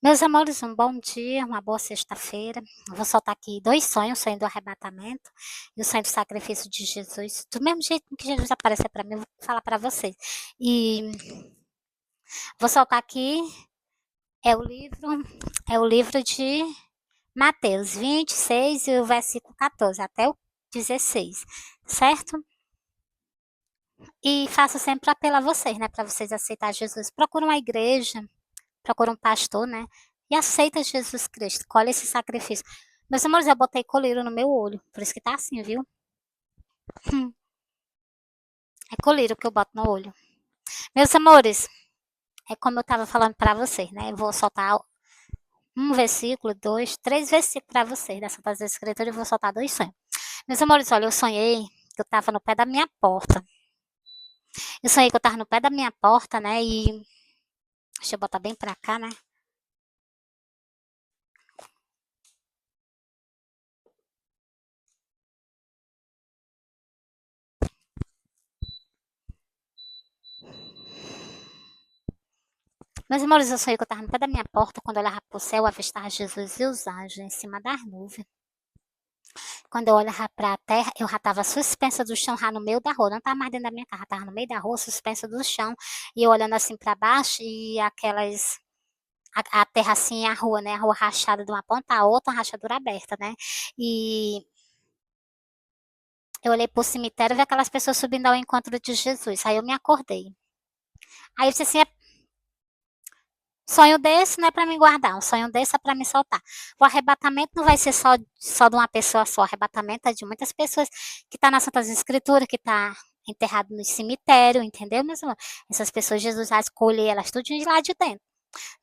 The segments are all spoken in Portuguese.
Meus amores, um bom dia, uma boa sexta-feira. Eu vou soltar aqui 2 sonhos, o sonho do arrebatamento e o sonho do sacrifício de Jesus. Do mesmo jeito que Jesus apareceu para mim, eu vou falar para vocês. E vou soltar aqui, é o livro, é o livro de Mateus 26 e o versículo 14 até o 16, certo? E faço sempre apelo a vocês, né, para vocês aceitar Jesus. Procura uma igreja, procura um pastor, né? E aceita Jesus Cristo, colhe esse sacrifício. Meus amores, eu botei colírio no meu olho, por isso que tá assim, viu? É colírio que eu boto no olho. Meus amores, é como eu tava falando pra vocês, né? Eu vou soltar um versículo, dois, três versículos pra vocês da Santa Escritura e vou soltar 2 sonhos. Meus amores, olha, eu sonhei que eu tava no pé da minha porta. Eu sonhei que eu tava no pé da minha porta, né? E deixa eu botar bem pra cá, né? Meus amores, eu sonhei que eu tava no pé da minha porta quando eu olhava pro céu, avistava Jesus e os anjos em cima das nuvens. Quando eu olhava para a terra, eu já estava suspensa do chão, já no meio da rua. Não estava mais dentro da minha casa, estava no meio da rua, suspensa do chão. E eu olhando assim para baixo e aquelas. A terra assim, a rua, né? A rua rachada de uma ponta a outra, uma rachadura aberta, né? E eu olhei pro cemitério e vi aquelas pessoas subindo ao encontro de Jesus. Aí eu me acordei. Aí eu disse assim: sonho desse não é para me guardar, um sonho desse é para me soltar. O arrebatamento não vai ser só de uma pessoa só, o arrebatamento é de muitas pessoas que está nas Santas Escrituras, que está enterrado no cemitério, entendeu, meus irmãos? Essas pessoas, Jesus vai escolher elas tudo de lá de dentro.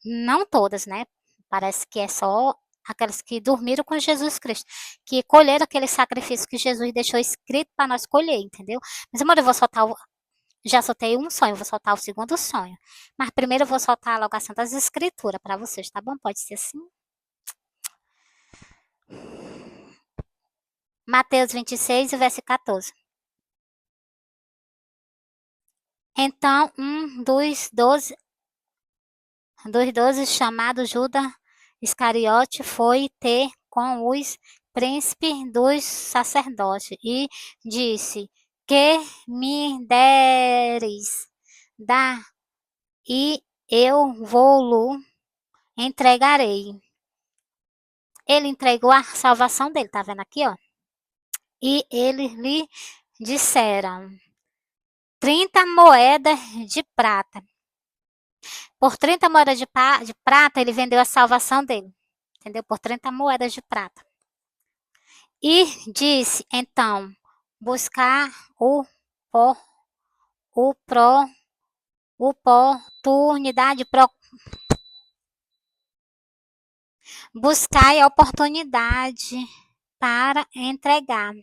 Não todas, né? Parece que é só aquelas que dormiram com Jesus Cristo, que colheram aquele sacrifício que Jesus deixou escrito para nós colher, entendeu? Mas, amor, eu vou soltar já soltei um sonho, vou soltar o segundo sonho. Mas primeiro eu vou soltar a logação das escrituras para vocês, tá bom? Pode ser assim? Mateus 26, verso 14. Então, dos 12 chamado Judas Iscariote, foi ter com os príncipes dos sacerdotes e disse: Que me deres dá, e eu vou-lo entregarei. Ele entregou a salvação dele, tá vendo aqui, ó? E eles lhe disseram 30 moedas de prata. Por 30 moedas de prata, ele vendeu a salvação dele. Entendeu? Por 30 moedas de prata. E disse, então, buscar o, o pro, oportunidade, buscar a oportunidade para entregar.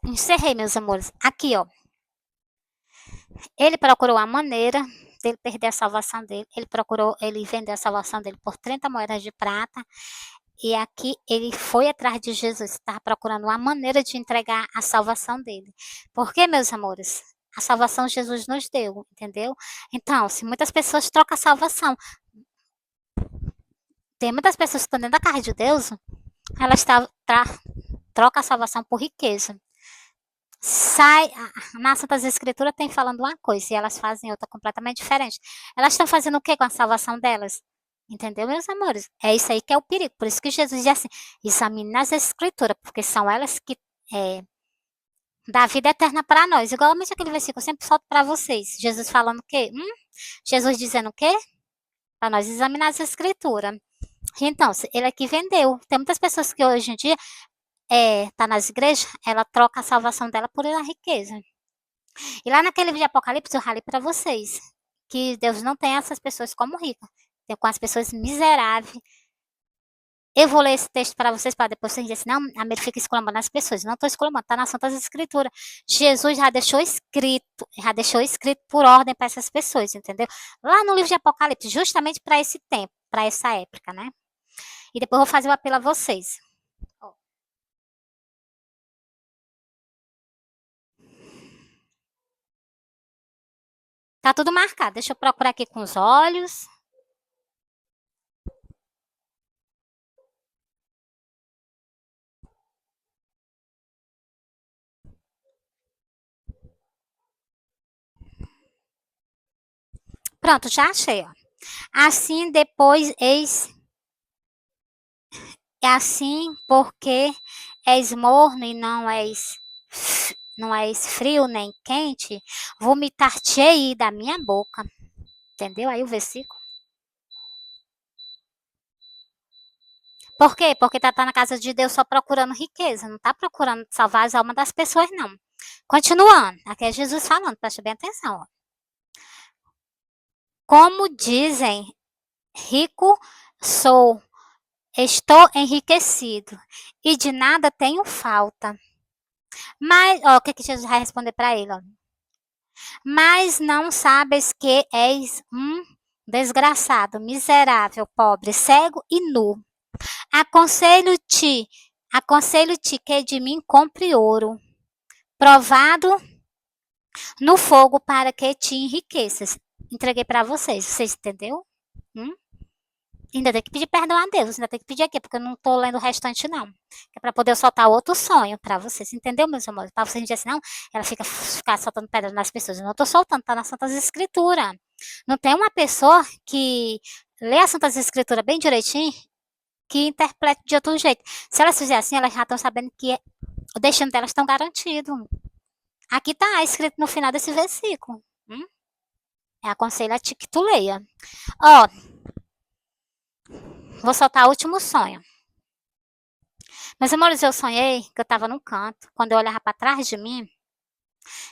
Encerrei, meus amores. Aqui, ó. Ele procurou a maneira dele perder a salvação dele. Ele vendeu a salvação dele por 30 moedas de prata. E aqui ele foi atrás de Jesus, estava procurando uma maneira de entregar a salvação dele. Porque, meus amores, a salvação Jesus nos deu, entendeu? Então, se muitas pessoas trocam a salvação, tem muitas pessoas que estão dentro da casa de Deus, elas trocam a salvação por riqueza. Sai, na Santas Escrituras tem falando uma coisa e elas fazem outra completamente diferente. Elas estão fazendo o que com a salvação delas? Entendeu, meus amores? É isso aí que é o perigo. Por isso que Jesus diz assim: examine as Escrituras, porque são elas que é, dá vida eterna para nós. Igualmente aquele versículo que eu sempre solto para vocês. Jesus falando o quê? Jesus dizendo o quê? Para nós examinar as Escrituras. Então, ele aqui vendeu. Tem muitas pessoas que hoje em dia tá nas igrejas, ela troca a salvação dela por a riqueza. E lá naquele livro de Apocalipse, eu falei para vocês que Deus não tem essas pessoas como ricas, tem com as pessoas miseráveis. Eu vou ler esse texto para vocês, para depois vocês dizerem assim, não, a Mary fica exclamando as pessoas. Não estou exclamando, está nas Santas Escrituras. Jesus já deixou escrito por ordem para essas pessoas, entendeu? Lá no livro de Apocalipse, justamente para esse tempo, para essa época, né? E depois eu vou fazer o apelo a vocês. Tá tudo marcado. Deixa eu procurar aqui com os olhos. Pronto, já achei, ó. Assim depois eis, é assim porque és morno e não és frio nem quente, vomitar-te-ei da minha boca. Entendeu aí o versículo? Por quê? Porque tá na casa de Deus só procurando riqueza, não tá procurando salvar as almas das pessoas, não. Continuando, aqui é Jesus falando, preste bem atenção. Ó. Como dizem, rico sou, estou enriquecido e de nada tenho falta. Mas, ó, o que Jesus vai responder para ele? Ó? Mas não sabes que és um desgraçado, miserável, pobre, cego e nu. Aconselho-te, aconselho-te que de mim compre ouro, provado no fogo para que te enriqueças. Entreguei para vocês, vocês entendeu? Hum? Ainda tem que pedir perdão a Deus, ainda tem que pedir aqui, porque eu não estou lendo o restante, não. É para poder soltar outro sonho para vocês, entendeu, meus amores? Para vocês dizerem assim, não, ela ficar soltando pedra nas pessoas. Eu não estou soltando, tá nas Santas Escrituras. Não tem uma pessoa que lê as Santas Escrituras bem direitinho que interprete de outro jeito. Se elas fizerem assim, elas já estão sabendo que o destino delas estão garantido. Aqui está escrito no final desse versículo. Aconselho a ti que tu leia. Ó, vou soltar o último sonho. Meus amores, eu sonhei que eu estava num canto. Quando eu olhava para trás de mim,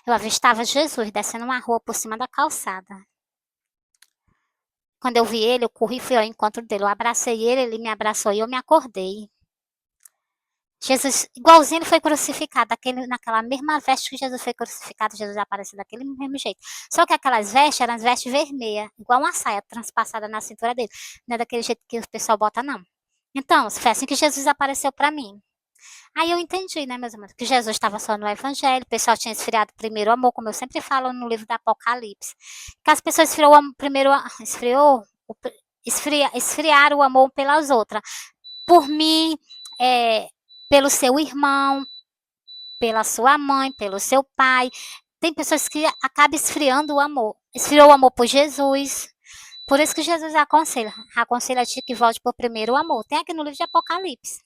eu avistava Jesus descendo uma rua por cima da calçada. Quando eu vi ele, eu corri e fui ao encontro dele. Eu abracei ele, ele me abraçou e eu me acordei. Jesus, igualzinho ele foi crucificado, naquela mesma veste que Jesus foi crucificado, Jesus apareceu daquele mesmo jeito. Só que aquelas vestes eram as vestes vermelhas, igual uma saia transpassada na cintura dele. Não é daquele jeito que o pessoal bota, não. Então, foi assim que Jesus apareceu para mim. Aí eu entendi, né, meus amores, que Jesus estava só no Evangelho, o pessoal tinha esfriado primeiro o amor, como eu sempre falo no livro do Apocalipse. Que as pessoas esfriaram o amor pelas outras. Por mim, pelo seu irmão, pela sua mãe, pelo seu pai. Tem pessoas que acabam esfriando o amor. Esfriou o amor por Jesus. Por isso que Jesus aconselha a ti que volte por primeiro o amor. Tem aqui no livro de Apocalipse.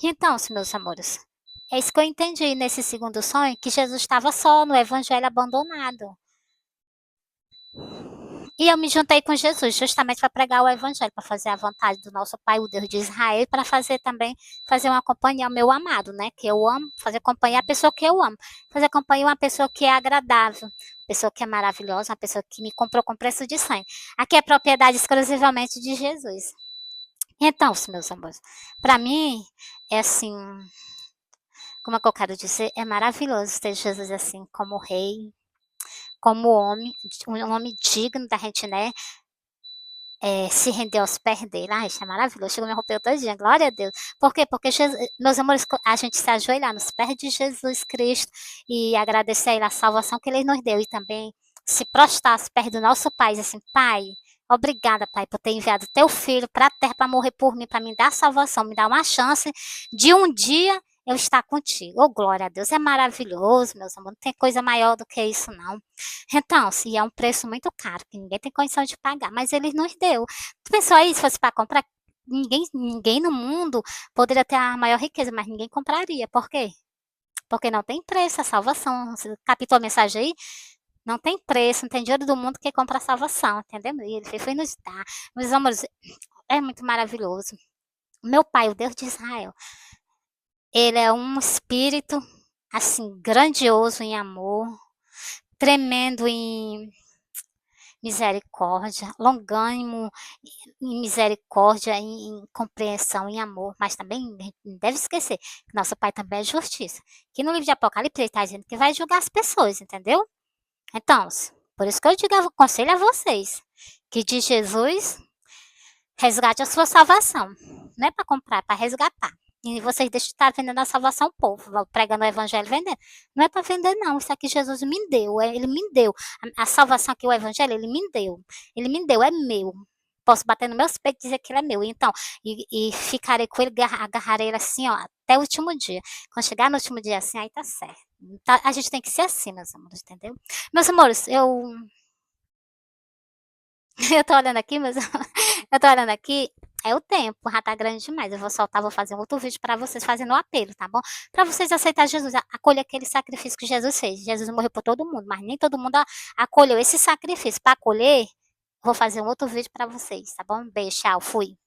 Então, meus amores, é isso que eu entendi nesse segundo sonho, que Jesus estava só no evangelho abandonado. E eu me juntei com Jesus justamente para pregar o evangelho, para fazer a vontade do nosso Pai, o Deus de Israel, para fazer uma companhia ao meu amado, né? Que eu amo, fazer companhia à pessoa que eu amo, fazer companhia a uma pessoa que é agradável, uma pessoa que é maravilhosa, uma pessoa que me comprou com preço de sangue. Aqui é propriedade exclusivamente de Jesus. Então, meus amores, para mim é assim, como é que eu quero dizer, é maravilhoso ter Jesus assim como rei, como homem, um homem digno da gente, né? Se render aos pés dele. Ai, isso é maravilhoso. Chegou me arrepio todinha. Glória a Deus. Por quê? Porque, Jesus, meus amores, a gente se ajoelhar nos pés de Jesus Cristo e agradecer a Ele a salvação que Ele nos deu e também se prostrar aos pés do nosso Pai, assim, Pai, obrigada, Pai, por ter enviado teu filho para a terra para morrer por mim, para me dar salvação, me dar uma chance de um dia eu estar contigo. Oh, glória a Deus, é maravilhoso, meus amores, não tem coisa maior do que isso, não. Então, se é um preço muito caro, que ninguém tem condição de pagar, mas ele nos deu. Tu pensou aí, se fosse para comprar, ninguém no mundo poderia ter a maior riqueza, mas ninguém compraria. Por quê? Porque não tem preço a salvação. Você captou a mensagem aí? Não tem preço, não tem dinheiro do mundo que compra a salvação, entendeu? E ele foi nos dar. Meus amores, é muito maravilhoso. Meu Pai, o Deus de Israel, ele é um espírito, assim, grandioso em amor, tremendo em misericórdia, longânimo em misericórdia, em compreensão, em amor, mas também não deve esquecer que nosso Pai também é justiça. Que no livro de Apocalipse ele está dizendo que vai julgar as pessoas, entendeu? Então, por isso que eu digo, aconselho a vocês, que de Jesus resgate a sua salvação. Não é para comprar, é para resgatar. E vocês deixam de estar vendendo a salvação ao povo, vão pregando o evangelho vendendo. Não é para vender, não. Isso aqui Jesus me deu. Ele me deu. A salvação aqui, o evangelho, ele me deu. Ele me deu, é meu. Posso bater no meu peito e dizer que ele é meu. Então, e ficarei com ele, agarrarei ele assim, ó, até o último dia. Quando chegar no último dia assim, aí tá certo. A gente tem que ser assim, meus amores, entendeu? Meus amores, eu tô olhando aqui, mas eu tô olhando aqui, é o tempo, já tá grande demais. Eu vou soltar, vou fazer um outro vídeo para vocês fazendo o apelo, tá bom? Para vocês aceitar Jesus, acolher aquele sacrifício que Jesus fez. Jesus morreu por todo mundo, mas nem todo mundo acolheu esse sacrifício. Para acolher, vou fazer um outro vídeo para vocês, tá bom? Beijo, tchau, fui.